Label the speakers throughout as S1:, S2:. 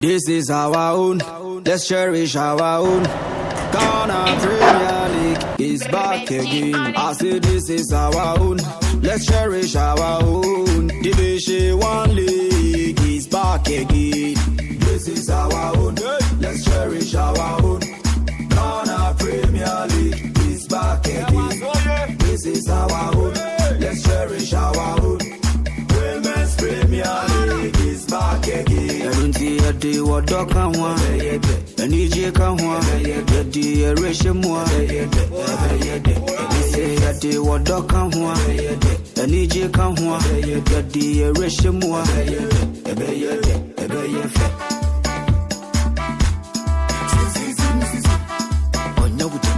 S1: This is our own, let's cherish our own. Ghana Premier League is back again. I say this is our own, let's cherish our own. Division 1 League is back again. This is our own, let's cherish our own. Ghana Premier League is back again. This is our own, let's cherish our own. Women's Premier League is back again. Yadi wadoka hwa enije ka hwa yadi ereshe mwa yadi wadoka hwa enije ka hwa yadi ereshe mwa ebe yefe onyawude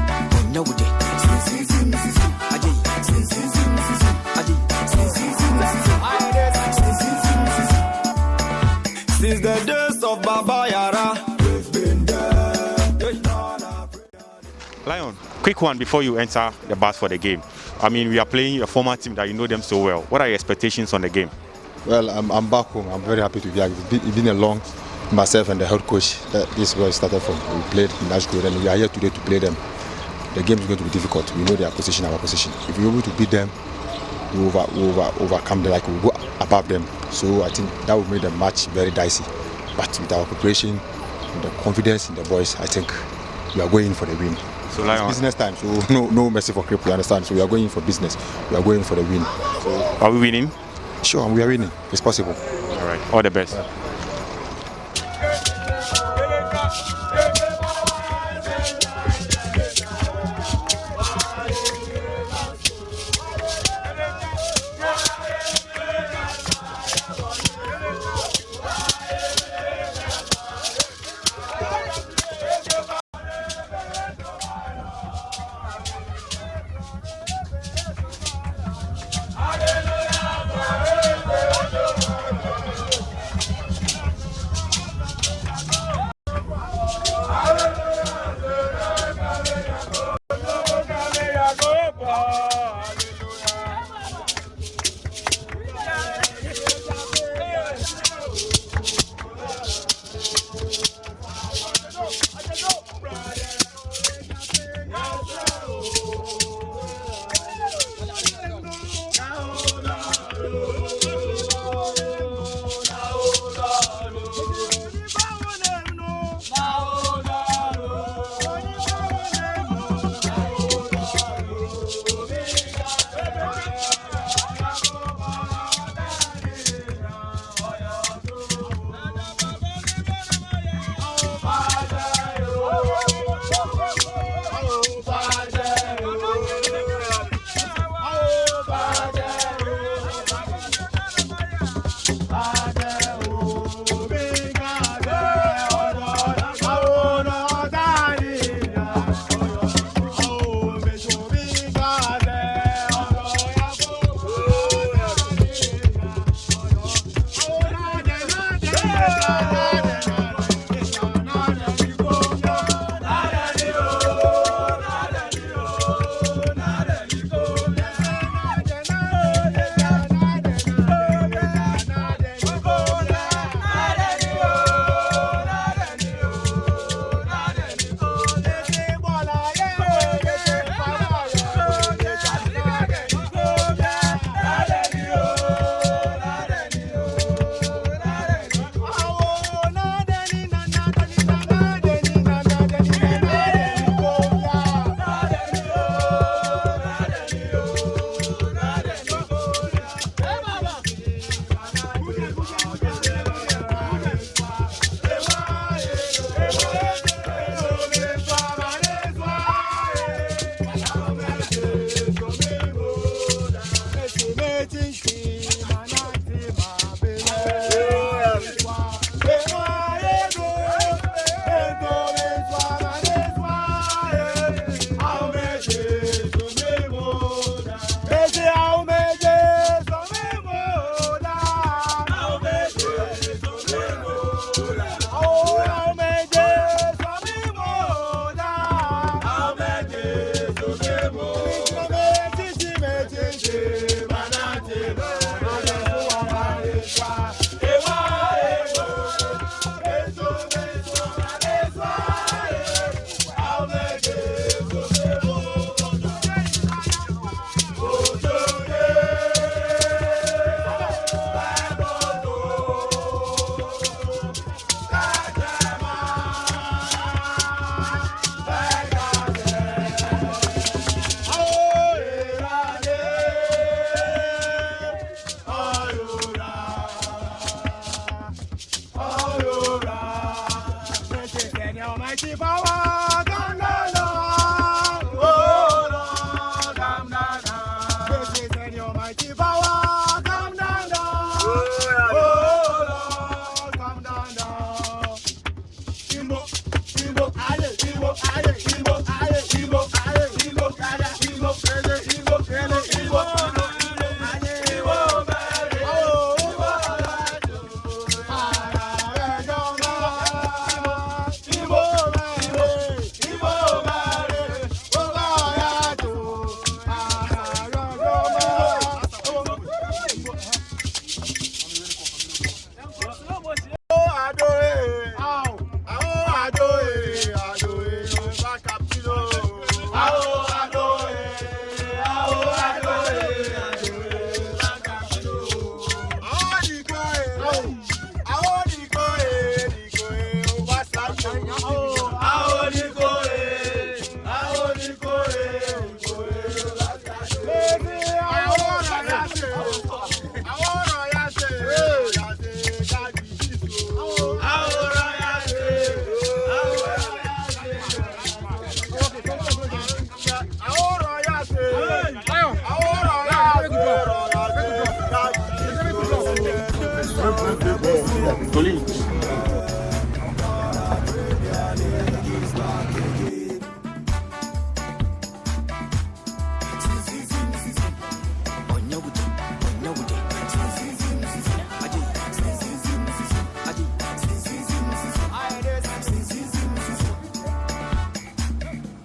S1: since the days of Baba Yara, we've been there.
S2: Lion, quick one before you enter the bus for the game. I mean, we are playing a former team that you know them so well. What are your expectations on the game?
S3: Well, I'm back home. I'm very happy to be here. It's been a long, myself and the head coach. This is where it started from. We played in that school and we are here today to play them. The game is going to be difficult. We know their position, our position. If we're able to beat them, we overcome them, like we go above them. So I think that will make the match very dicey. But with our preparation, with the confidence in the boys, I think we are going for the win. So it's business time, so no mercy for creep, you understand? So we are going for business. We are going for the win. So,
S2: are we winning?
S3: Sure, we are winning. It's possible.
S2: All right, all the best.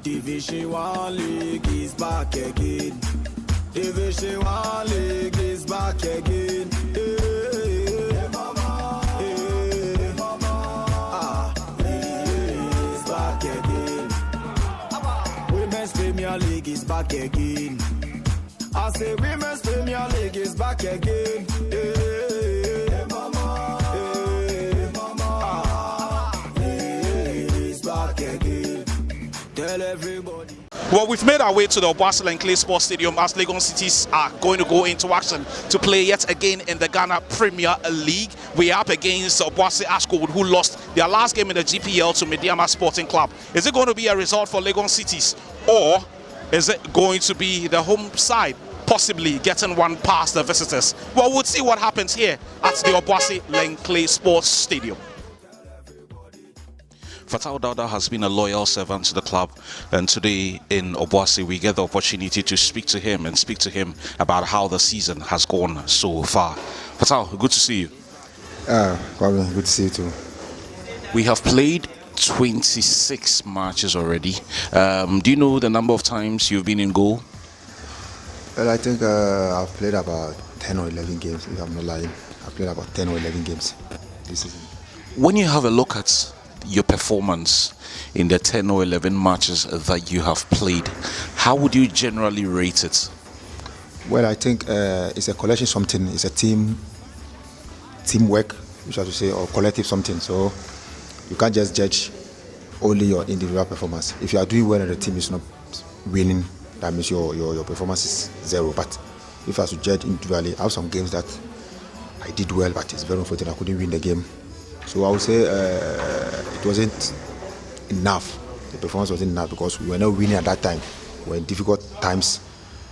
S1: Division 1 League is back again. Division 1 League is back again. Hey, mama. Hey, mama. It's back again. Women's Premier League is back again. I say Women's Premier League is back again. Hey, mama. Hey, mama. It's back again. Tell everybody.
S4: Well, we've made our way to the Obuasi and Clay Sports Stadium as Legon Cities are going to go into action to play yet again in the Ghana Premier League. We are up against Obuasi Ashgold, who lost their last game in the GPL to Mediama Sporting Club. Is it going to be a result for Legon Cities, or is it going to be the home side possibly getting one past the visitors? Well, we'll see what happens here at the Obuasi and Clay Sports Stadium. Fatal Dauda has been a loyal servant to the club, and today in Obuasi we get the opportunity to speak to him about how the season has gone so far. Fatal, good to see you.
S3: Probably good to see you too.
S4: We have played 26 matches already. Do you know the number of times you've been in goal?
S3: Well, I think I've played about 10 or 11 games, if I'm not lying. I've played about 10 or 11 games this season.
S4: When you have a look at your performance in the 10 or 11 matches that you have played, how would you generally rate it?
S3: Well, I think it's a collection something. It's a teamwork, which I should say, or collective something. So you can't just judge only your individual performance. If you are doing well and the team is not winning, that means your performance is zero. But if I should judge individually, I have some games that I did well, but it's very unfortunate I couldn't win the game. So I would say it wasn't enough. The performance wasn't enough because we were not winning at that time. We were in difficult times.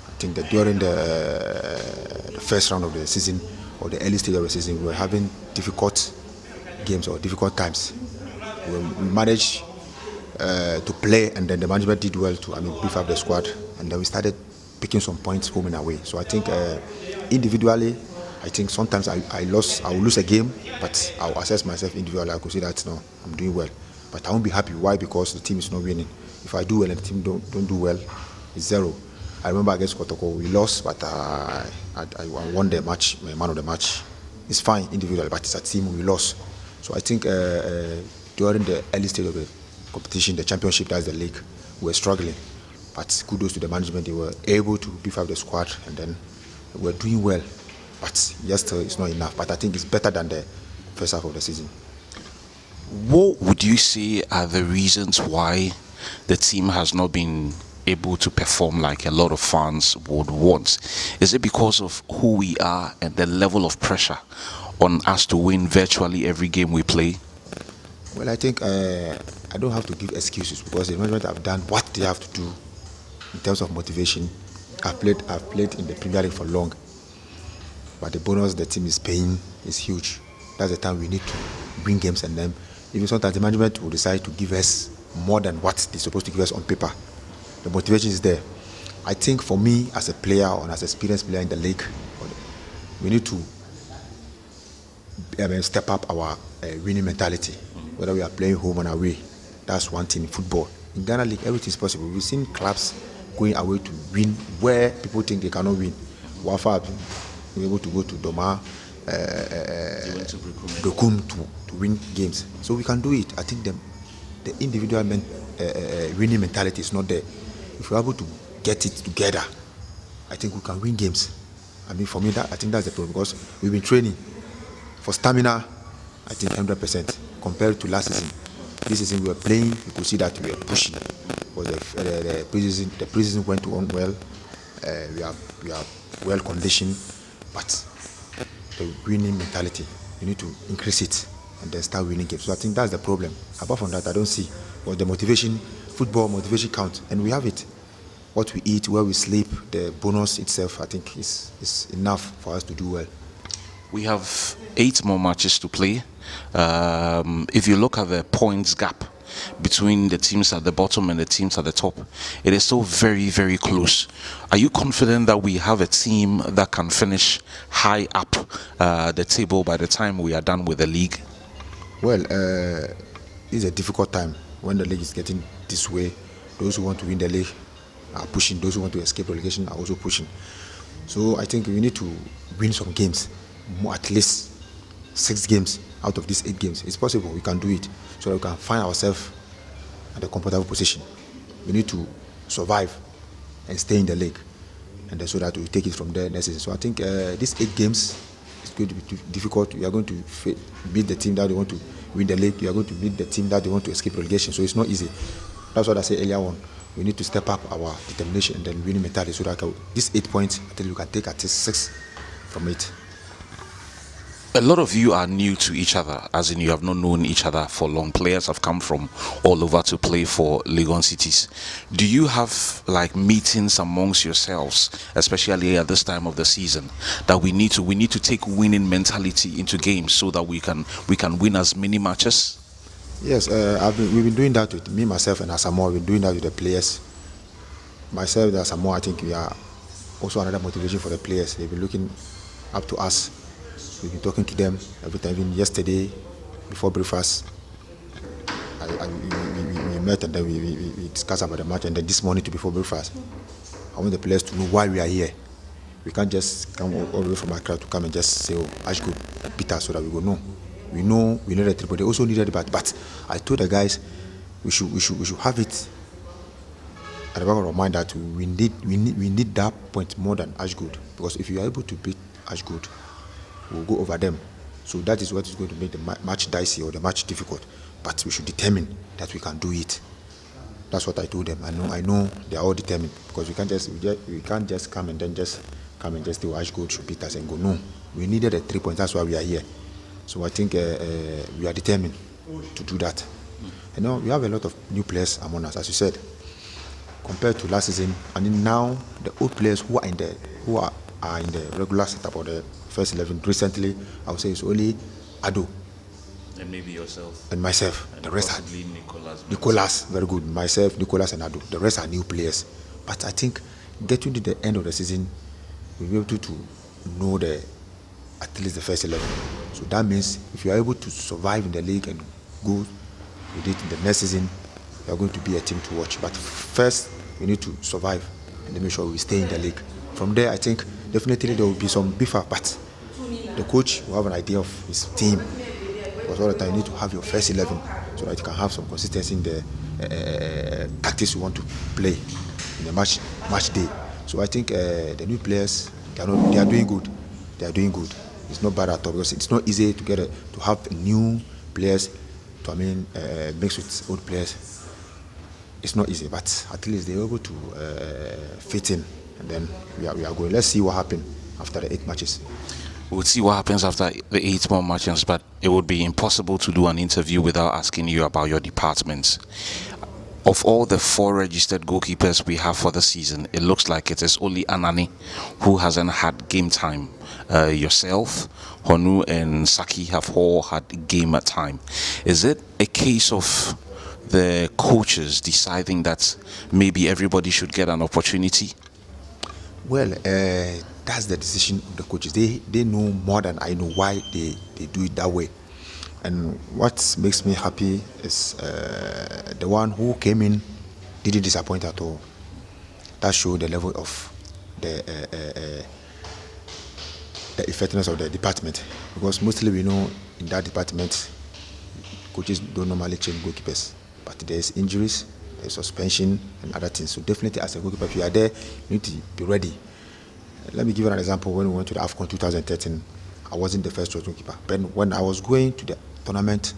S3: I think that during the first round of the season or the early stage of the season, we were having difficult games or difficult times. We managed to play, and then the management did well to beef up the squad, and then we started picking some points home and away. So I think individually, I think sometimes I will lose a game, but I'll assess myself individually. I could see that no, I'm doing well, but I won't be happy. Why? Because the team is not winning. If I do well and the team don't do well, it's zero. I remember against Kotoko we lost, but I won the match, man of the match. It's fine individually, but it's a team we lost. So I think during the early stage of the competition, the championship, that's the league, we were struggling. But kudos to the management, they were able to beef up the squad, and then we were doing well. But yes, still it's not enough. But I think it's better than the first half of the season.
S4: What would you say are the reasons why the team has not been able to perform like a lot of fans would want? Is it because of who we are and the level of pressure on us to win virtually every game we play?
S3: Well, I think I don't have to give excuses because the management have done what they have to do in terms of motivation. I've played in the Premier League for long. But the bonus the team is paying is huge. That's the time we need to win games, and then even sometimes the management will decide to give us more than what they're supposed to give us on paper. The motivation is there. I think for me as a player or as an experienced player in the league, we need to step up our winning mentality, whether we are playing home or away. That's one thing in football. In Ghana League, everything is possible. We've seen clubs going away to win where people think they cannot win. Wafa were able to go to Doma, Dokum to win games. So we can do it. I think the individual winning mentality is not there. If we're able to get it together, I think we can win games. I mean, for me, I think that's the problem, because we've been training for stamina. I think 100% compared to last season. This season we were playing, you could see that we were pushing. Because the preseason went on well. We are well conditioned, but the winning mentality, you need to increase it and then start winning games. So I think that's the problem. Apart from that, I don't see. But the motivation, football motivation counts, and we have it. What we eat, where we sleep, the bonus itself, I think is enough for us to do well.
S4: We have 8 more matches to play. If you look at the points gap between the teams at the bottom and the teams at the top, it is still very, very close. Are you confident that we have a team that can finish high up the table by the time we are done with the league?
S3: Well, it's a difficult time when the league is getting this way. Those who want to win the league are pushing. Those who want to escape relegation are also pushing. So I think we need to win some games, at least 6 games out of these 8 games. It's possible, we can do it, so that we can find ourselves at a comfortable position. We need to survive and stay in the league, and then so that we take it from there next season. So I think these 8 games is going to be difficult. We are going to beat the team that they want to win the league. We are going to beat the team that they want to escape relegation. So it's not easy. That's what I said earlier on. We need to step up our determination and then winning mentality, so that these 8 points, I think we can take at least 6 from it.
S4: A lot of you are new to each other, as in you have not known each other for long. Players have come from all over to play for Legon cities. Do you have like meetings amongst yourselves, especially at this time of the season, that we need to take winning mentality into games so that we can win as many matches?
S3: Yes, we've been doing that with me, myself, and Asamoah. We've been doing that with the players. Myself and Asamoah, I think we are also another motivation for the players. They've been looking up to us. We've been talking to them every time. Even yesterday, before breakfast, we met and then we discussed about the match. And then this morning, before breakfast, I want the players to know why we are here. We can't just come all the way from Accra to come and just say, "Oh, Ashgood beat us," so that we go. No, we know the triple. They also needed it, but I told the guys we should have it at the back of our mind that we need that point more than Ashgood, because if you are able to beat Ashgood, we'll go over them. So that is what is going to make the match dicey or the match difficult. But we should determine that we can do it. That's what I told them. I know they are all determined, because we can't just come and just say, "Oh, Ashgood should beat us," and go. No, we needed a 3 points. That's why we are here. So I think we are determined to do that. You know, we have a lot of new players among us, as you said, compared to last season. And now the old players who are in the regular setup or the first 11 recently, I would say it's only Ado
S4: and maybe yourself
S3: and myself. And the rest are
S4: Nicholas,
S3: very good. Myself, Nicholas, and Ado. The rest are new players. But I think getting to the end of the season, we'll be able to know at least the first 11. So that means if you are able to survive in the league and go with it in the next season, you are going to be a team to watch. But first, we need to survive and then make sure we stay in the league. From there, I think definitely there will be some beef up, but the coach will have an idea of his team, because all the time you need to have your first 11 so that you can have some consistency in the tactics you want to play in the match day. So I think the new players, they are doing good. They are doing good. It's not bad at all, because it's not easy to have new players to mix with old players. It's not easy, but at least they're able to fit in, and then we are going. Let's see what happens after the 8 matches.
S4: We'll see what happens after the 8 more matches, but it would be impossible to do an interview without asking you about your departments. Of all the 4 registered goalkeepers we have for the season, it looks like it is only Anani who hasn't had game time. Yourself, Honu, and Saki have all had game time. Is it a case of the coaches deciding that maybe everybody should get an opportunity?
S3: Well, that's the decision of the coaches. They know more than I know why they do it that way. And what makes me happy is the one who came in didn't disappoint at all. That showed the level of the effectiveness of the department. Because mostly we know in that department, coaches don't normally change goalkeepers. But there's injuries, there's suspension, and other things. So definitely as a goalkeeper, if you are there, you need to be ready. Let me give you an example. When we went to the AFCON 2013, I wasn't the first choice goalkeeper. But when I was going to the tournament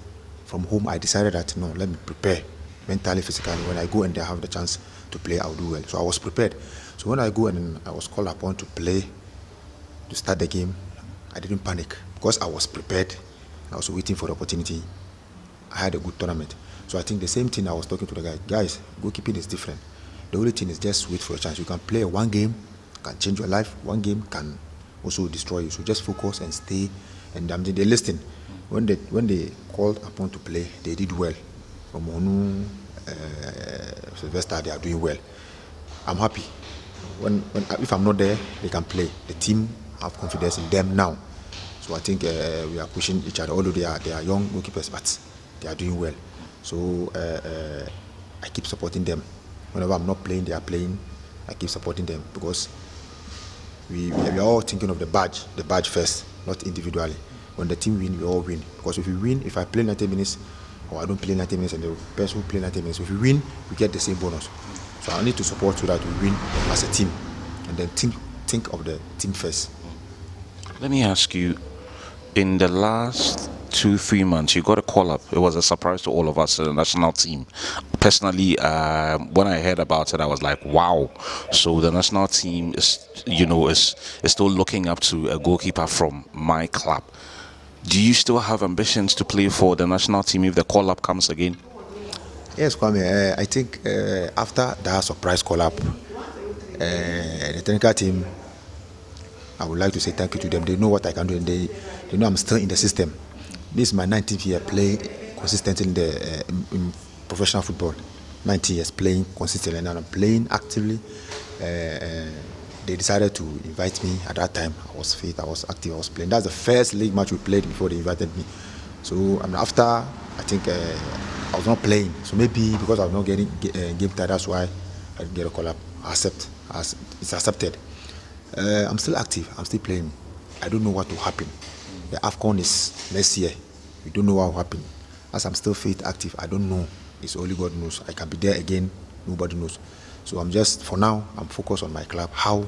S3: from home, I decided that no, let me prepare mentally, physically. When I go and I have the chance to play, I'll do well. So I was prepared. So when I go and I was called upon to play, to start the game, I didn't panic because I was prepared. I was waiting for the opportunity. I had a good tournament. So I think the same thing I was talking to the guys, goalkeeping is different. The only thing is just wait for a chance. You can play one game, can change your life. One game can also destroy you. So just focus and stay. And they listen. When they called upon to play, they did well. From Onu, Sylvester, they are doing well. I'm happy. If I'm not there, they can play. The team have confidence in them now. So I think we are pushing each other. Although they are young goalkeepers, but they are doing well. So I keep supporting them. Whenever I'm not playing, they are playing. I keep supporting them because we are all thinking of the badge first, not individually. When the team win, we all win. Because if we win, if I play 90 minutes or I don't play 90 minutes and the person who play 90 minutes, if we win, we get the same bonus. So I need to support so that we win as a team and then think of the team first.
S4: Let me ask you, in the last 2-3 months, you got a call up. It was a surprise to all of us, the national team. Personally, when I heard about it, I was like, wow. So the national team is still looking up to a goalkeeper from my club. Do you still have ambitions to play for the national team if the call up comes again?
S3: Yes, Kwame. I think after that surprise call up, the technical team, I would like to say thank you to them. They know what I can do, and they know I'm still in the system. This is my 19th year playing consistently in professional football. 19 years playing consistently, and I'm playing actively. They decided to invite me at that time. I was fit, I was active, I was playing. That's the first league match we played before they invited me. So after, I think I was not playing. So maybe because I was not getting game time, that's why I didn't get a call up. It's accepted. I'm still active. I'm still playing. I don't know what will happen. The AFCON is next year. We don't know what will happen. As I'm still fit, active, I don't know. It's only God knows. I can be there again. Nobody knows. So for now, I'm focused on my club. How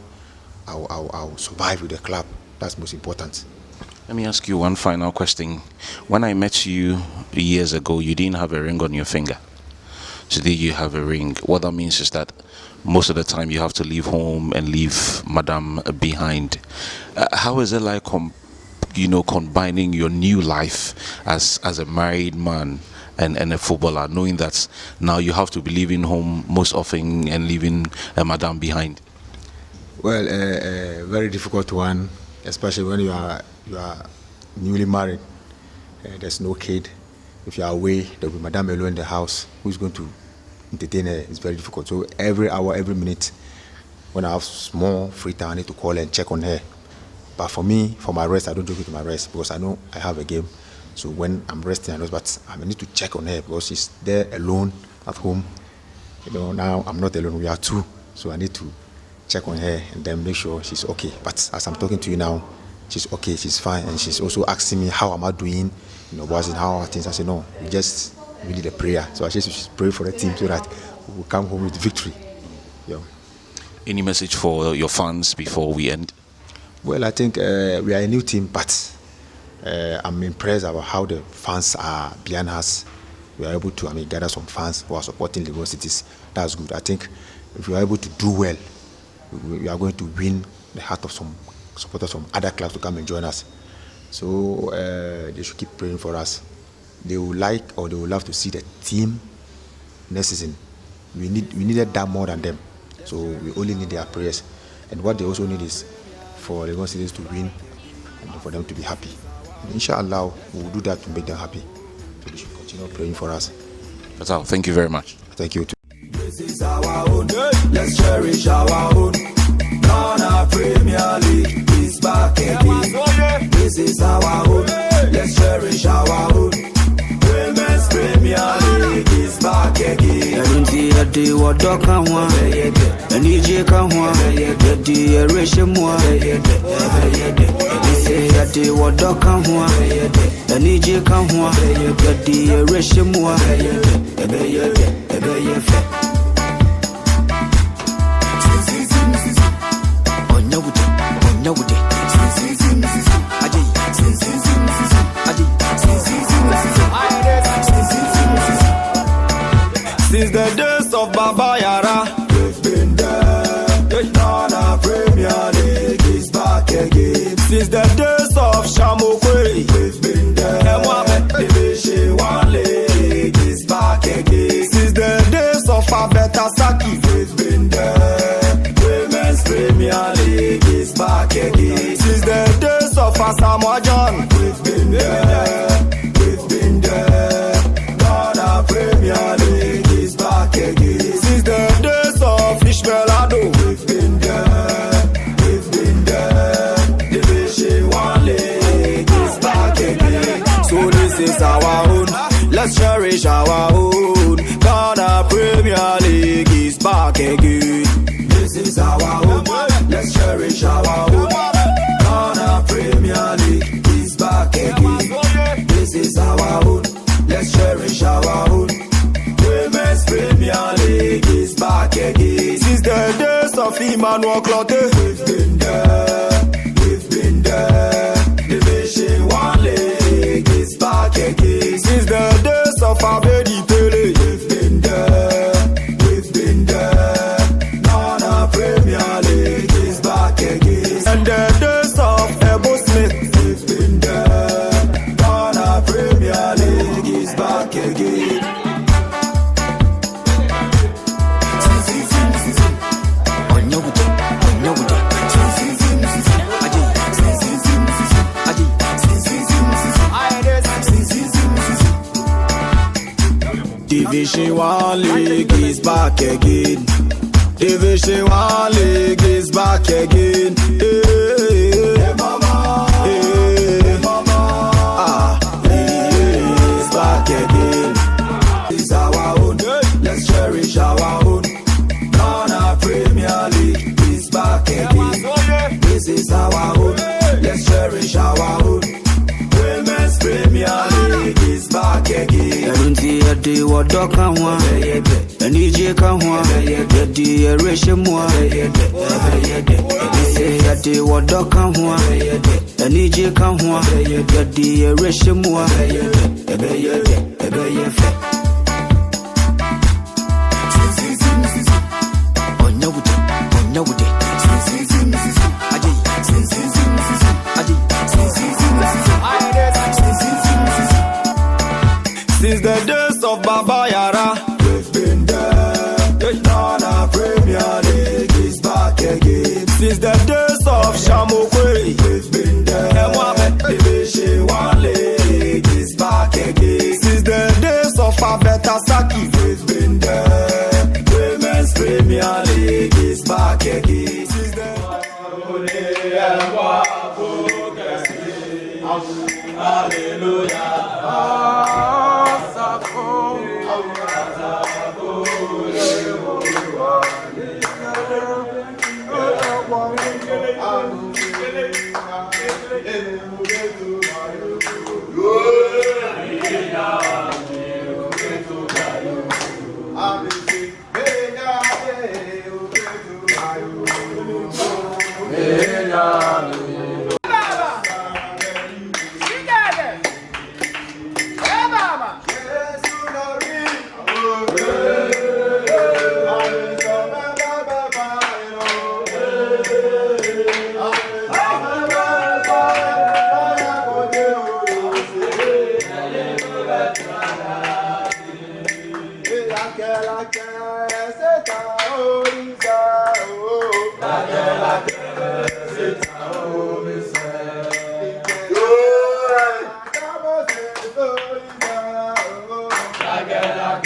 S3: I'll survive with the club. That's most important.
S4: Let me ask you one final question. When I met you years ago, you didn't have a ring on your finger. Today you have a ring. What that means is that most of the time you have to leave home and leave Madame behind. How is it like, combining your new life as a married man and a footballer, knowing that now you have to be leaving home most often and leaving Madame behind?
S3: Well, a very difficult one, especially when you are newly married. There's no kid. If you are away, there will be Madame alone in the house. Who's going to entertain her? It's very difficult. So every hour, every minute, when I have small free time, I need to call her and check on her. But for me, for my rest, I don't joke with my rest because I know I have a game. So when I'm resting, I know, but I need to check on her because she's there alone at home. Now I'm not alone. We are two, so I need to check on her and then make sure she's okay. But as I'm talking to you now, she's okay, she's fine, and she's also asking me how am I doing, Obuasi, how are things. I said no, we need a prayer. So I said we should pray for the team so that we will come home with victory. Yeah.
S4: Any message for your fans before we end?
S3: Well, I think we are a new team, but I'm impressed about how the fans are behind us. We are able to gather some fans who are supporting Legon cities. That's good. I think if we are able to do well, we are going to win the heart of some supporters from other clubs to come and join us. So they should keep praying for us. They would love to see the team next season. We needed that more than them. So we only need their prayers. And what they also need is for Legon cities to win and for them to be happy. And inshallah, we will do that to make them happy. So they should continue praying for us.
S4: That's all. Thank you very much.
S3: Thank you too.
S1: This is our own. Let's cherish our own. Ghana Premier League is back again. This is our own. Let's cherish our own. Women's Premier League is back again. I don't see a day what dog can want. And EJ can want. The ratio more. They say that day what dog can want. And EJ can want. The ratio more. Since the days of Baba Yara, we've been there. Ghana Premier League is back again. Since the days of Shamokwe, we've been there. Division 1 League is back again. Since the days of Abetasaki, we've been there. Women's Premier League is back again. Since the days of Asamoah John, we've been there. We've been there. Ghana Premier League is back again. Since the days of Ishmaelado, we've been there. We've been there. Division 1 League is back again. So this is our own. Let's cherish our own. Ghana Premier League is back again. This is our own. Let's cherish our own. Ghana Premier League is back again. This is our own. Let's cherish our own. Women's Premier League is back again. Since the days of Emmanuel Clotte, we've been there. We've been there. Division 1 League is back again. Since the days of Abedi Pele, we've been there. We've been there. Ghana Premier League is back again. And the days of Ebo Smith, we've been there. Ghana Premier League is back again. Division 1 League is back again. Division 1 League is back again. Hey, mama. Hey, mama. It's back again. It's our own. Let's cherish our own. Ghana Premier League is back again. This is our own. Let's cherish our own. Women's Premier League is back again. I don't see a day what dog can want. And EJ can want. The ratio more. They say that day what dog can want. And EJ can want. The ratio more. Since the days of Baba Yara, we've been there. Ghana Premier League is back again. Since the days of Shamokwe, we've been there. Division 1 League is back again. Since the days of Abetasaki, we've been there. Women's Premier League is back again. Since the
S5: Get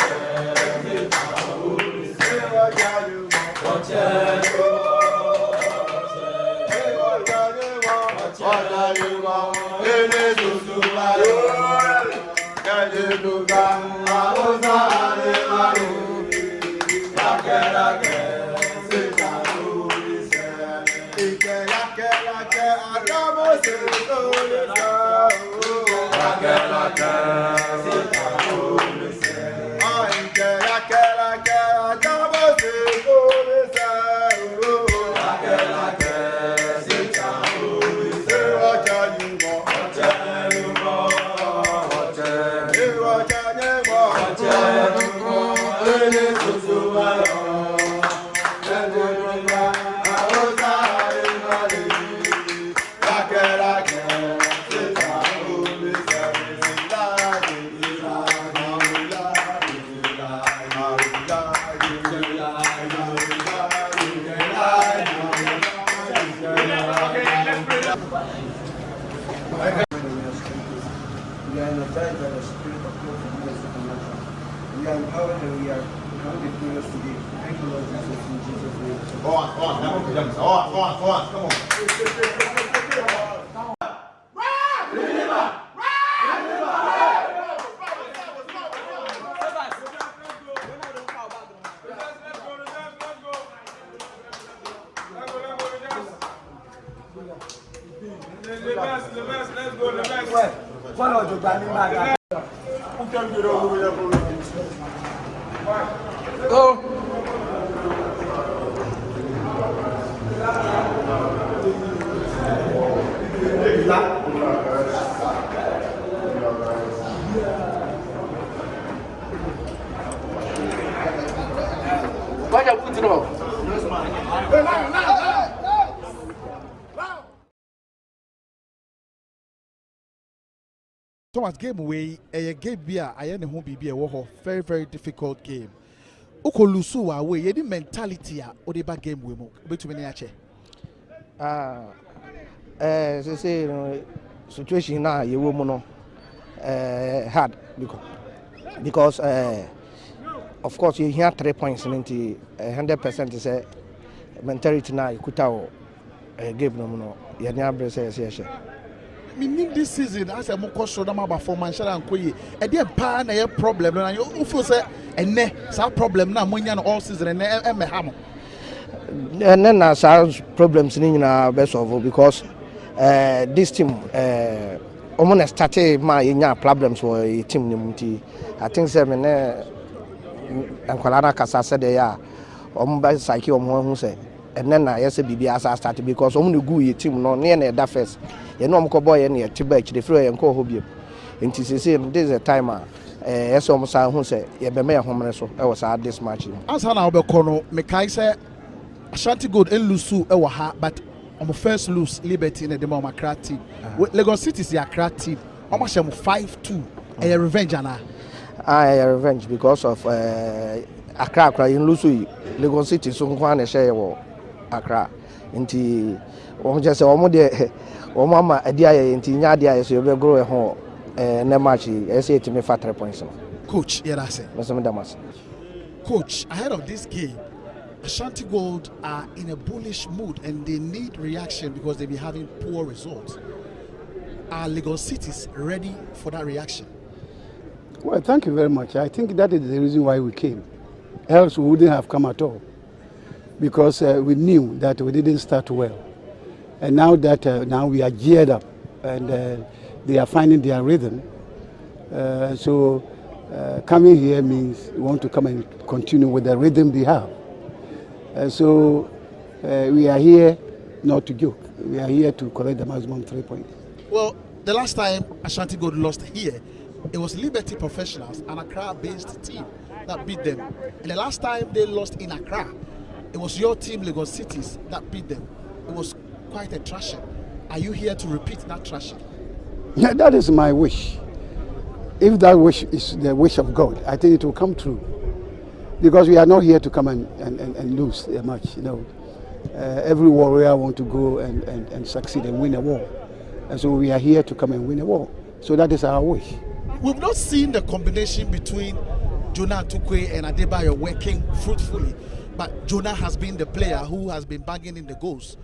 S5: We are empowered and we are victorious today. Thank you, Lord Jesus, in Jesus' name.
S3: Go on, come on.
S6: Thomas game way a game beer I ne ho bibi e very very difficult game. Ukolusu wa we ye mentality a odeba game we mu betumi ne ache.
S7: Say situation na ye wo mu no hard because of course you hear 3 points into 100% say mentality na ikuta o game no ye ne abre say
S6: Meaning this season as a moko so na performance and koye e dey pa na ye problem na you feel say enne sa problem na monya no all season enne e me ha mo
S7: enne na sa problems ni na be solve because this team omo na start ma yenya problems for team ni munti I think say me na enkwala na kasa say dey ya omo ba psyche omo hu say enne na yes bibi asa start because omo na gu ye team no na na da first you know boy and tiba the free and call hobby. And this is a timer. Yes, almost I who say, you be me a home so I was at this match.
S6: As an Albert Kono, Mekai say Ashanti Gold and Lusu Ewaha, but on the first lose Liberty in the Demo Accra team. Legon City is the Accra team. Almost 5-2. A revenge, Anna.
S7: I revenge because of Accra in Lusu, Legon City, so one share Accra. Into just almost mama adia enti nya adia so be grow ho na match e say it me fa 3 points.
S6: Coach, yeah, that's it.
S7: Damas.
S6: Coach, ahead of this game, Ashanti Gold are in a bullish mood and they need reaction because they be having poor results. Are Legon Cities ready for that reaction?
S8: Well, thank you very much. I think that is the reason why we came. Else we wouldn't have come at all. Because we knew that we didn't start well. And now that now we are geared up and they are finding their rhythm. So coming here means we want to come and continue with the rhythm they have. So we are here not to joke. We are here to collect the maximum 3 points.
S6: Well, the last time Ashanti Gold lost here, it was Liberty Professionals, an Accra-based team, that beat them. And the last time they lost in Accra, it was your team, Legon Cities, that beat them. It was quite a thrashing. Are you here to repeat that thrashing?
S8: Yeah, that is my wish. If that wish is the wish of God, I think it will come true. Because we are not here to come and lose a match. You know, every warrior wants to go and succeed and win a war. And so we are here to come and win a war. So that is our wish.
S6: We've not seen the combination between Jonah Tukwe and Adebayo working fruitfully, but Jonah has been the player who has been banging in the goals.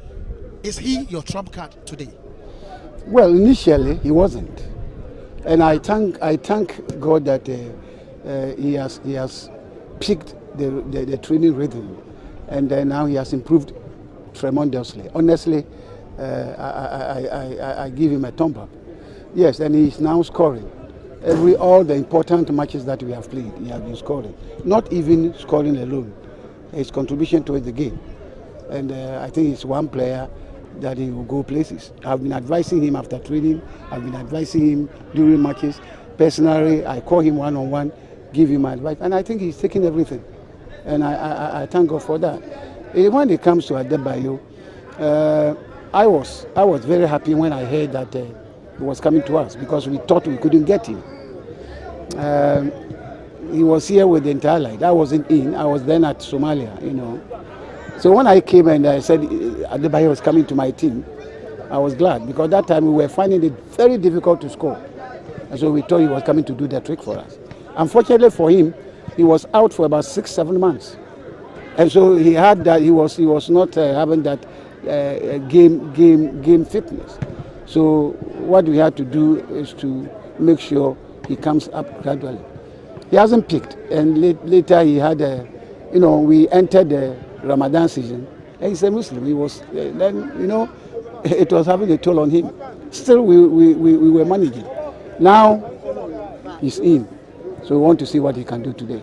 S6: Is he your trump card today?
S8: Well, initially he wasn't, and I thank God that he has picked the training rhythm, and now he has improved tremendously. Honestly, I give him a thumb up. Yes, and he's now scoring. All the important matches that we have played, he has been scoring. Not even scoring alone, his contribution towards the game. And I think it's one player that he will go places. I've been advising him after training. I've been advising him during matches. Personally, I call him one-on-one, give him advice, and I think he's taking everything. And I thank God for that. When it comes to Adebayo, I was very happy when I heard that he was coming to us because we thought we couldn't get him. He was here with the entire line. I wasn't in. I was then at Somalia, you know. So when I came and I said Adebayo was coming to my team, I was glad because that time we were finding it very difficult to score. And so we thought he was coming to do the trick for us. Unfortunately for him, he was out for about 6-7 months. And so he had that, he was not having that game fitness. So what we had to do is to make sure he comes up gradually. He hasn't picked, and later he had we entered the Ramadan season, and he's a Muslim. He was it was having a toll on him. Still, we were managing. Now he's in, so we want to see what he can do today.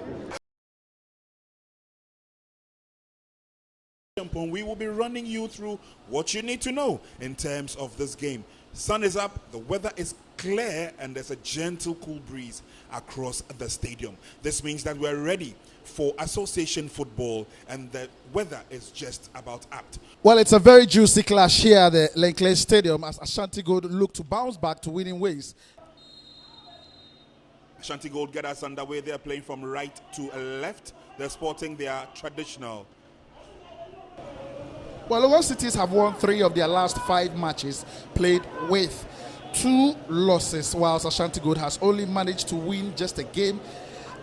S9: We will be running you through what you need to know in terms of this game. Sun is up, the weather is clear, and there's a gentle cool breeze across the stadium. This means that we're ready for association football, and the weather is just about apt.
S6: Well, it's a very juicy clash here at the Legon Stadium as Ashanti Gold look to bounce back to winning ways.
S9: Ashanti Gold get us underway. They're playing from right to left. They're sporting their traditional.
S6: Well, Legon Cities have won 3 of their last 5 matches, played with 2 losses, whilst Ashanti Gold has only managed to win just a game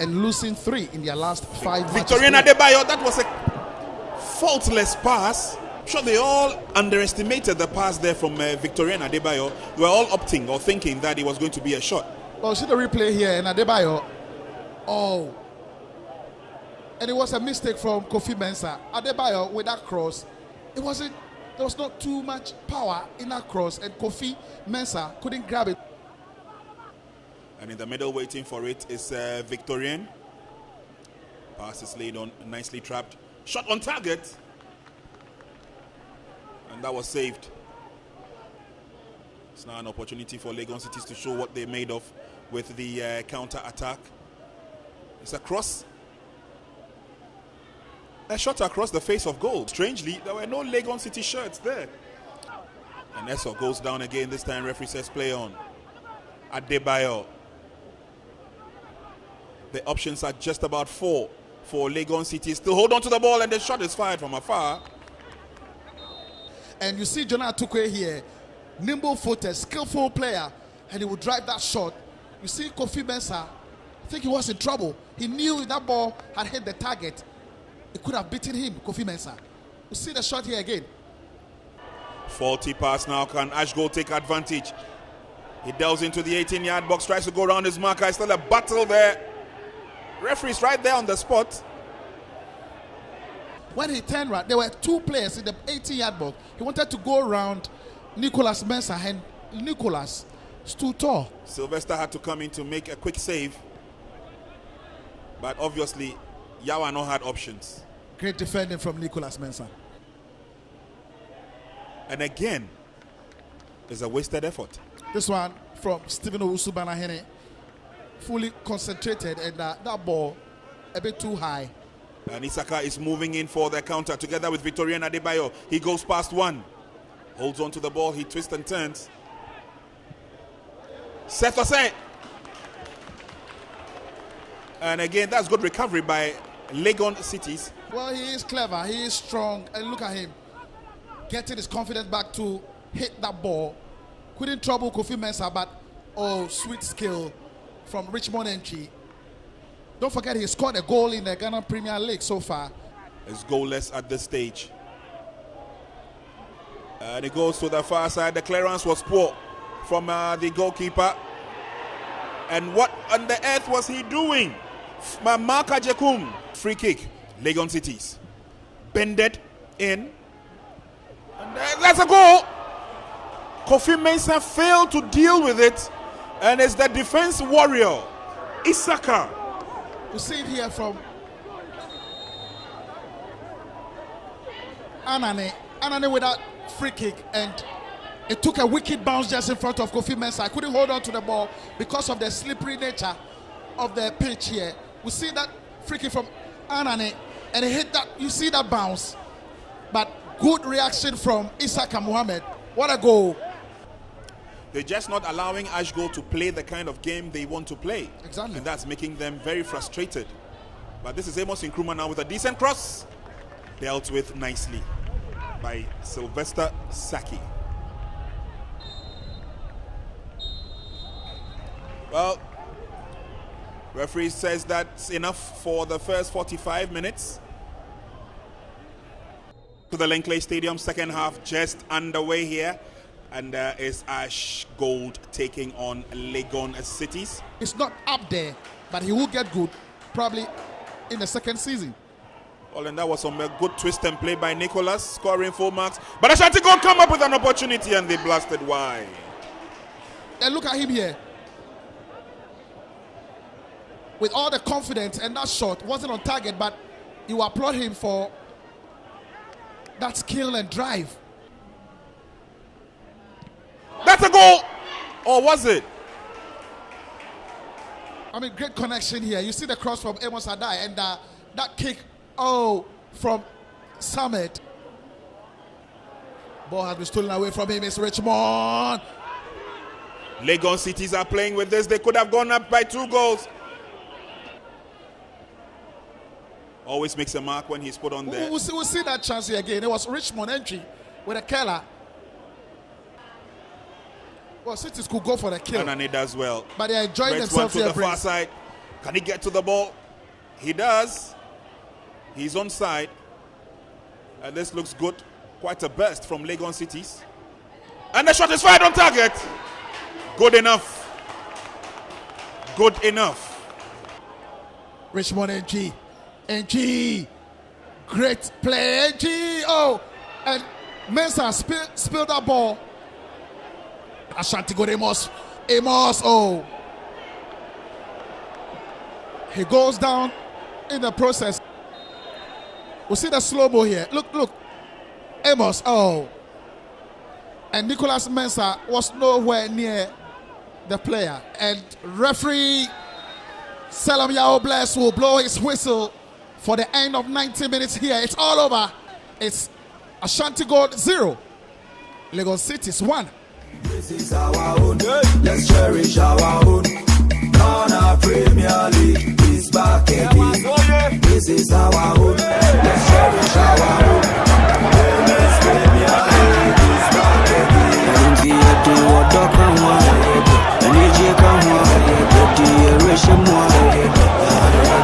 S6: and losing 3 in their last 5 matches.
S9: Victorian Adebayo, that was a faultless pass. I'm sure they all underestimated the pass there from Victorian Adebayo. They were all opting or thinking that it was going to be a shot.
S6: Well, see the replay here, and Adebayo, and it was a mistake from Kofi Mensah. Adebayo with that cross, there was not too much power in that cross, and Kofi Mensah couldn't grab it.
S9: And in the middle waiting for it is Victorian. Pass is laid on, nicely trapped. Shot on target. And that was saved. It's now an opportunity for Legon Cities to show what they're made of with the counter-attack. It's a cross. A shot across the face of goal. Strangely, there were no Legon City shirts there. And Eso goes down again. This time referee says play on. Adebayo. The options are just about 4 for Legon City. Still hold on to the ball, and the shot is fired from afar.
S6: And you see Jonah Tukwe here, nimble-footed, skillful player, and he would drive that shot. You see Kofi Mensah, I think he was in trouble. He knew if that ball had hit the target, it could have beaten him, Kofi Mensah. You see the shot here again.
S9: Faulty pass now. Can Ashgold take advantage? He delves into the 18-yard box, tries to go around his marker. It's still a battle there. Referee's right there on the spot.
S6: When he turned right, there were 2 players in the 18-yard box. He wanted to go around Nicholas Mensah, and Nicholas stood tall.
S9: Sylvester had to come in to make a quick save. But obviously, Yawano had options.
S6: Great defending from Nicholas Mensah.
S9: And again, there's a wasted effort.
S6: This one from Stephen Owusu-Banahene, fully concentrated, and that ball a bit too high.
S9: And Isaka is moving in for the counter together with Victorian Adebayo. He goes past one. Holds on to the ball. He twists and turns. Seth Osei. And again, that's good recovery by Legon Cities.
S6: Well, he is clever. He is strong. And look at him. Getting his confidence back to hit that ball. Couldn't trouble Kofi Mensah, but sweet skill from Richmond entry. Don't forget he scored a goal in the Ghana Premier League so far.
S9: Is goalless at this stage. And it goes to the far side. The clearance was poor from the goalkeeper. And what on the earth was he doing? Marka Jekum. Free kick. Legon Cities. Bended in. And that's a goal. Kofi Mensah failed to deal with it. And it's the defense warrior, Isaka.
S6: You see it here from Anane. Anane with that free kick, and it took a wicked bounce just in front of Kofi Mensah. I couldn't hold on to the ball because of the slippery nature of the pitch here. We see that free kick from Anane, and it hit that. You see that bounce, but good reaction from Isaka Mohammed. What a goal!
S9: They're just not allowing Ash Gold to play the kind of game they want to play.
S6: Exactly.
S9: And that's making them very frustrated. But this is Amos Nkrumah now with a decent cross. Dealt with nicely by Sylvester Saki. Well, referee says that's enough for the first 45 minutes. To the Langley Stadium, second half just underway here. And is Ash Gold taking on Legon Cities.
S6: It's not up there, but he will get good probably in the second season.
S9: Well, and that was some good twist and play by Nicholas, scoring 4 marks. But Ashanti Gold come up with an opportunity and they blasted wide.
S6: And look at him here. With all the confidence, and that shot wasn't on target, but you applaud him for that skill and drive.
S9: That's a goal! Or was it?
S6: I mean, great connection here. You see the cross from Amos Adai, and that kick, from Summit. Ball has been stolen away from him. It's Richmond.
S9: Legon Cities are playing with this. They could have gone up by 2 goals. Always makes a mark when he's put on there.
S6: We'll see that chance here again. It was Richmond entry with a killer. Well, Cities could go for the kill.
S9: And he does well.
S6: But they're enjoying
S9: Brett
S6: themselves
S9: to
S6: here.
S9: the far side. Can he get to the ball? He does. He's on side. And this looks good. Quite a burst from Legon Cities. And the shot is fired on target. Good enough. Good enough.
S6: Richmond NG. NG. Great play. NG. And Mensah spilled that ball. Ashanti got Amos. He goes down in the process. We see the slow-mo here. Look. Amos, And Nicholas Mensah was nowhere near the player. And referee Salam Yao Bless will blow his whistle for the end of 90 minutes here. It's all over. It's Ashanti Gold 0. Legon Cities 1.
S1: This is our own. Let's cherish our own. Ghana Premier League is back again. This is our own. Let's cherish our own. Women's Premier League is back again. I don't see it to what the come on. I need you come on. The ration one.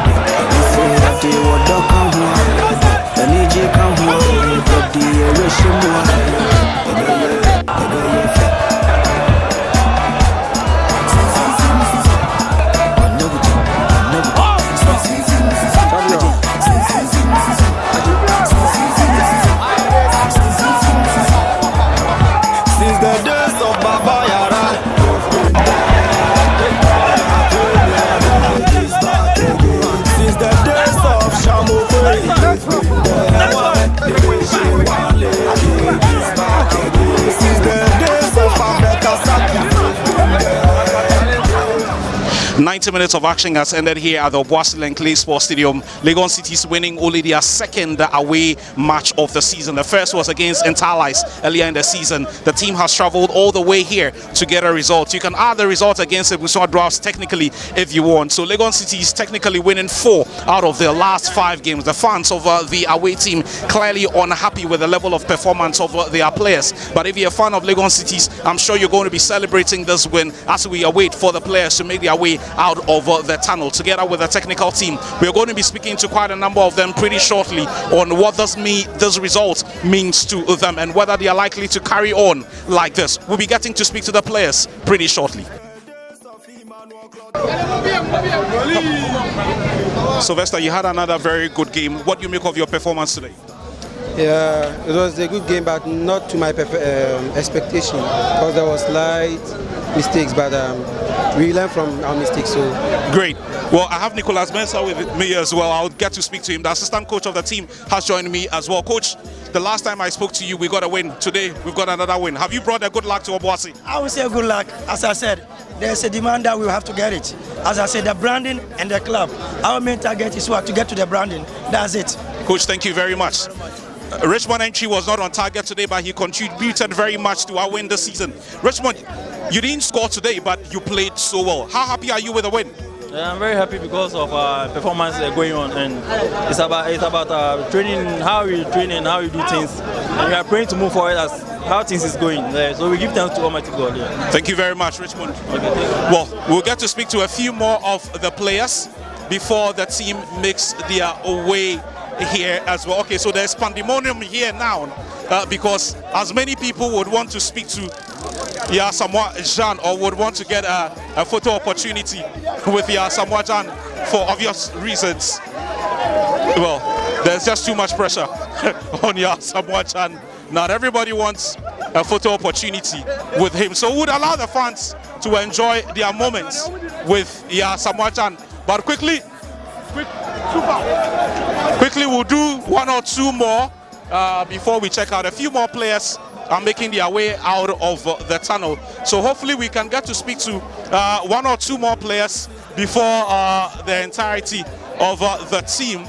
S1: I say that to what the come on. I need you come on. The ration one.
S4: Minutes of action has ended here at the Obuasi Clay Sports Stadium. Legon Cities winning only their second away match of the season. The first was against Interlice earlier in the season. The team has traveled all the way here to get a result. You can add the result against the Busua Drafts technically if you want. So Legon Cities technically winning 4 out of their last 5 games. The fans of the away team clearly unhappy with the level of performance of their players. But if you're a fan of Legon Cities, I'm sure you're going to be celebrating this win as we await for the players to make their way out out of the tunnel together with the technical team. We are going to be speaking to quite a number of them pretty shortly on what this result means to them and whether they are likely to carry on like this. We'll be getting to speak to the players pretty shortly. Sylvester, you had another very good game. What do you make of your performance today?
S10: Yeah, it was a good game, but not to my expectation, because there was slight mistakes, but we learned from our mistakes. So
S4: great. Well, I have Nicholas Mensah with me as well. I'll get to speak to him. The assistant coach of the team has joined me as well. Coach, the last time I spoke to you, we got a win. Today, we've got another win. Have you brought a good luck to Obuasi?
S11: I would say good luck. As I said, there's a demand that we have to get it. As I said, the branding and the club. Our main target is what? To get to the branding. That's it.
S4: Coach, thank you very much. Richmond Entry was not on target today, but he contributed very much to our win this season. Richmond, you didn't score today, but you played so well. How happy are you with the win?
S12: I'm very happy because of performance going on, and it's about training, how we train and how we do things. And we are praying to move forward as how things is going. So we give thanks to Almighty God. Yeah.
S4: Thank you very much, Richmond.
S12: Okay,
S4: well, we'll get to speak to a few more of the players before the team makes their way here as well. Okay, so there's pandemonium here now because as many people would want to speak to Samoa Jean or would want to get a photo opportunity with Samoa Jean for obvious reasons. Well, there's just too much pressure on Samoa Jean. Not everybody wants a photo opportunity with him, so we would allow the fans to enjoy their moments with Samoa Jean. But quickly we'll do one or two more before we check out. A few more players are making their way out of the tunnel, so hopefully we can get to speak to one or two more players before the entirety of the team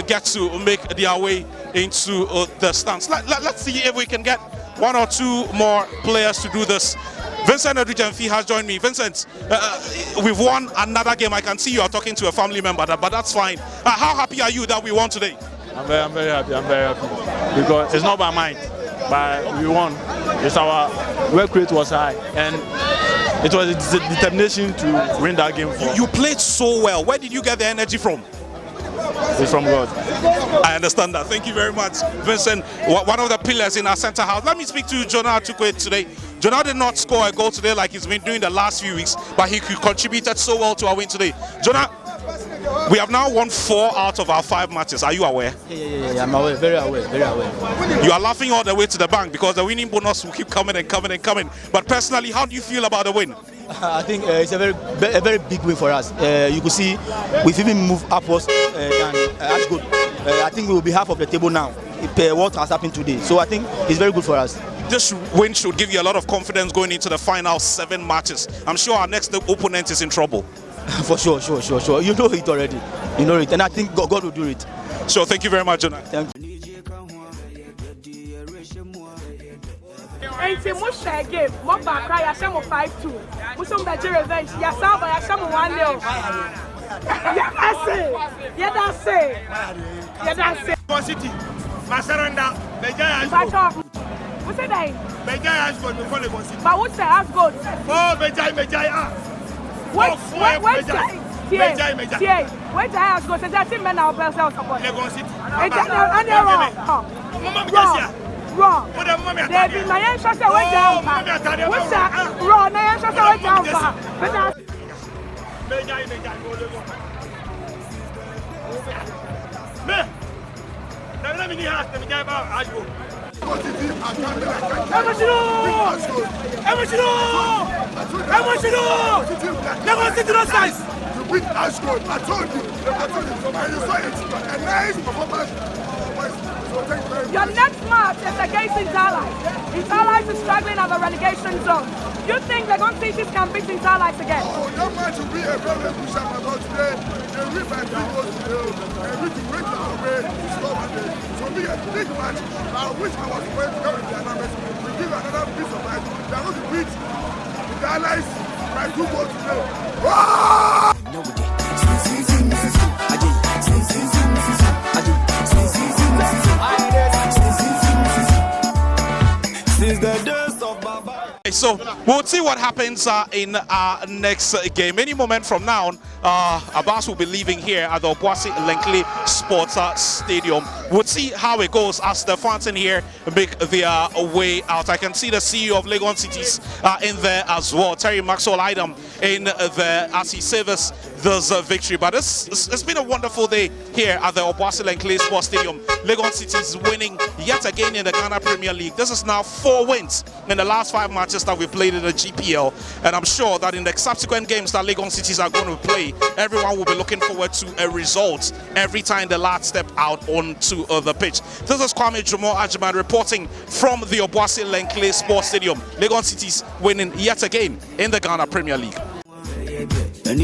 S4: get to make their way into the stands. Let's see if we can get one or two more players to do this. Vincent Edrijanfi has joined me. Vincent, we've won another game. I can see you are talking to a family member, but that's fine. How happy are you that we won today?
S12: I'm very happy. Because it's not by mind, but we won. It's our work rate was high, and it was a determination to win that game.
S4: You played so well. Where did you get the energy from?
S12: It's from God.
S4: I understand that. Thank you very much, Vincent. One of the pillars in our center house. Let me speak to Jonah Atukwe today. Jonah did not score a goal today like he's been doing the last few weeks, but he contributed so well to our win today. Jonah, we have now won 4 out of our 5 matches. Are you aware?
S11: Yeah, I'm aware, very aware.
S4: You are laughing all the way to the bank because the winning bonus will keep coming and coming and coming. But personally, how do you feel about the win?
S11: I think it's a very big win for us. You could see we've even moved upwards than that's good. I think we will be half of the table now. What has happened today. So I think it's very good for us.
S4: This win should give you a lot of confidence going into the final 7 matches. I'm sure our next opponent is in trouble.
S11: For sure. You know it already. You know it, and I think God will do it.
S4: So thank you very much, Jonah.
S11: Thank you.
S13: Enti mo share game, mo ba Accra ya share mo 5-2. Mo so be revenge. Ya Saba ya share mo 1-0. Yeah, that's it.
S14: City. Masaranda, Beja has
S13: gone. What's it name?
S14: Beja has gone before Legon City.
S13: But what's the has gone?
S14: Oh, Beja.
S13: Wait, I has gone. Since I think men are best out support.
S14: Legon City.
S13: Wrong. They be my answer say way down. What's that? Wrong. My answer say way down.
S14: Beja. Me. Let me hear the Beja about Ashgo. Legon City no size.
S15: To beat Ashgo, I told you. And you saw it. A nice performance.
S13: Your next match is against Interlight. Interlight is struggling at the relegation zone. You think Legon City can beat Interlight again?
S15: Oh, that match will be a very good shot about today. They win by 3 goals to 0. And we can win our way to score one day. So be a big match. I wish I was going to go with the numbers. We give another piece of life. They are going to beat Interlight by 2 goals to 0.
S4: so we'll see what happens in our next game. Any moment from now, Abbas will be leaving here at the Obuasi Lenkle Sports Stadium. We'll see how it goes as the fans in here make their way out. I can see the CEO of Legon Cities in there as well, Terry Maxwell Idam, in there as he savors this victory. But it's been a wonderful day here at the Obuasi Lenkle Sports Stadium. Legon Cities winning yet again in the Ghana Premier League. This is now 4 wins in the last 5 matches that we played in the GPL, and I'm sure that in the subsequent games that Legon Cities are going to play, everyone will be looking forward to a result every time the lads step out onto the pitch. This is Kwame Jumo Ajiman reporting from the Obuasi Lenkle Sports Stadium. Legon Cities winning yet again in the Ghana Premier League.
S1: And